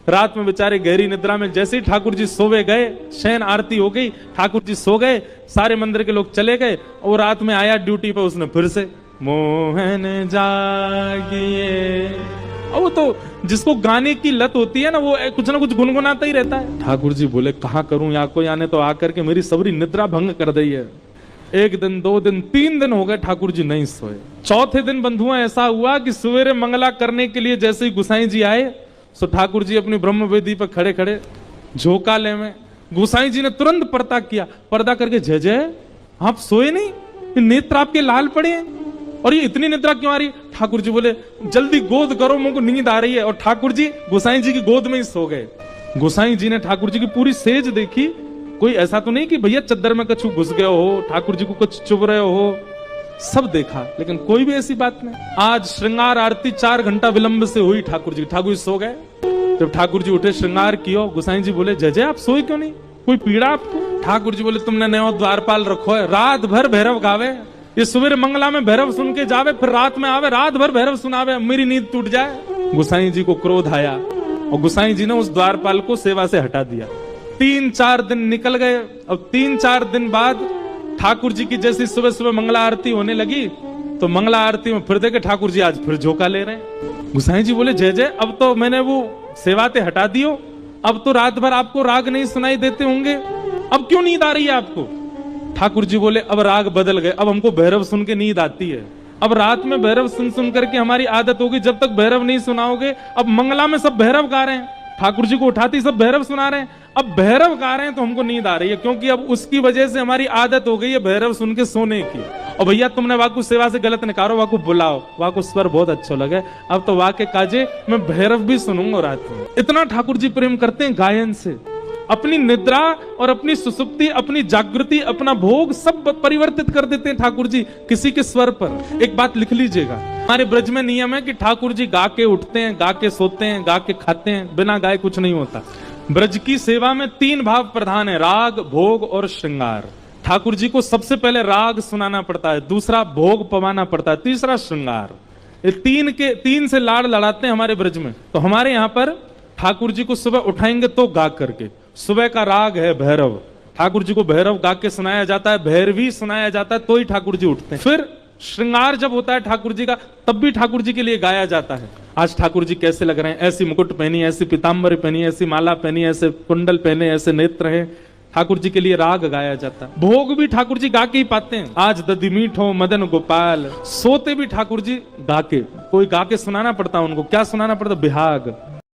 रात में बेचारे गहरी निद्रा में, जैसे ही ठाकुर जी सोवे गए, शयन आरती हो गई, ठाकुर जी सो गए, सारे मंदिर के लोग चले गए, और रात में आया ड्यूटी पे, उसने फिर से मोहन जागिए। और वो तो जिसको गाने की लत होती है ना, वो कुछ ना कुछ गुनगुनाता ही रहता है। ठाकुर जी बोले कहाँ करूं, या कोई आने तो आकर के मेरी सबरी निद्रा भंग कर दी है। 1 दिन 2 दिन 3 दिन हो गए, ठाकुर जी नहीं सोए। चौथे दिन बंधुआ ऐसा हुआ कि सवेरे मंगला करने के लिए जैसे ही गोसाई जी आए, सो ठाकुर जी अपनी ब्रह्म वेदी पर खड़े खड़े झोंकाले में, गोसाई जी ने तुरंत पर्दा किया, पर्दा करके, जय जय आप सोए नहीं, नेत्र आपके लाल पड़े हैं, और ये इतनी निद्रा क्यों आ रही है? ठाकुर जी बोले जल्दी गोद करो, मुझको नींद आ रही है। और ठाकुर जी गोसाई जी की गोद में ही सो गए। गोसाई जी ने ठाकुर जी की पूरी सेज देखी, कोई ऐसा तो नहीं कि भैया चद्दर में कछु घुस गए हो, ठाकुर जी को कुछ चुभ रहे हो, सब देखा, लेकिन कोई भी ऐसी बात नहीं। आज श्रृंगार आरती 4 घंटा विलंब से हुई, ठाकुर जी सो गए। जब ठाकुर जी उठे, श्रृंगार किया, गोसाई जी बोले जय जय आप सोए क्यों नहीं, कोई पीड़ा आपको? ठाकुर जी बोले तुमने नया द्वारपाल रखो है, रात भर भैरव गावे, ये सुबह मंगला में भैरव सुन के जावे, फिर रात में आवे, रात भर भैरव सुनावे, मेरी नींद टूट जाए। गोसाई जी को क्रोध आया और गोसाई जी ने उस द्वारपाल को सेवा से हटा दिया। 3-4 दिन निकल गए। अब 3-4 दिन बाद ठाकुर जी की जैसी सुबह सुबह मंगला आरती होने लगी, तो मंगला आरती में फिर देखे ठाकुर जी आज फिर झोंका ले रहे हैं। गोसाई जी बोले जय जय, अब तो मैंने वो सेवा से हटा दियो, अब तो रात भर आपको राग नहीं सुनाई देते होंगे, अब क्यों नींद आ रही है आपको? ठाकुर जी बोले अब राग बदल गए, अब हमको भैरव सुन के नींद आती है। अब रात में भैरव सुन सुन करके हमारी आदत होगी, जब तक भैरव नहीं सुनाओगे। अब मंगला में सब भैरव गा रहे हैं, ठाकुर जी को उठाती सब भैरव सुना रहे हैं, अब भैरव गा रहे हैं तो हमको नींद आ रही है, क्योंकि अब उसकी वजह से हमारी आदत हो गई है भैरव सुन के सोने की। और भैया तुमने वाकु सेवा से गलत निकालो, वाकु बुलाओ, वाकु स्वर बहुत अच्छा लगे, अब तो वाके काजे मैं भैरव भी सुनूंगा रात में। इतना ठाकुर जी प्रेम करते हैं गायन से। अपनी निद्रा और अपनी सुसुप्ति, अपनी जागृति, अपना भोग सब परिवर्तित कर देते हैं ठाकुर जी किसी के स्वर पर। एक बात लिख लीजिएगा, हमारे ब्रज में नियम है कि ठाकुर जी गा के उठते हैं, गा के सोते हैं, गा के खाते हैं, बिना गाए कुछ नहीं होता। ब्रज की सेवा में 3 भाव प्रधान है, राग, भोग और श्रृंगार। ठाकुर जी को सबसे पहले राग सुनाना पड़ता है, दूसरा भोग पवाना पड़ता है, तीसरा श्रृंगार। ये 3 से लाड़ लड़ाते हैं हमारे ब्रज में। तो हमारे यहाँ पर ठाकुर जी को सुबह उठाएंगे तो गा करके, सुबह का राग है भैरव, ठाकुर जी को भैरव गा के सुनाया जाता है, भैरवी सुनाया जाता है, तो ही ठाकुर जी उठते हैं। फिर श्रृंगार जब होता है ठाकुर जी का, तब भी ठाकुर जी के लिए गाया जाता है। आज ठाकुर जी कैसे लग रहे हैं, ऐसी मुकुट पहनी, ऐसी पीताम्बर पहनी, ऐसी माला पहनी, ऐसे कुंडल पहने, ऐसे नेत्र है, ठाकुर जी के लिए राग गाया जाता है। भोग भी ठाकुर जी गा के ही पाते हैं। आज दधि मीठो मदन गोपाल, सोते भी ठाकुर जी गा के, कोई गा के सुनाना पड़ता है उनको। क्या सुनाना पड़ता? बिहाग।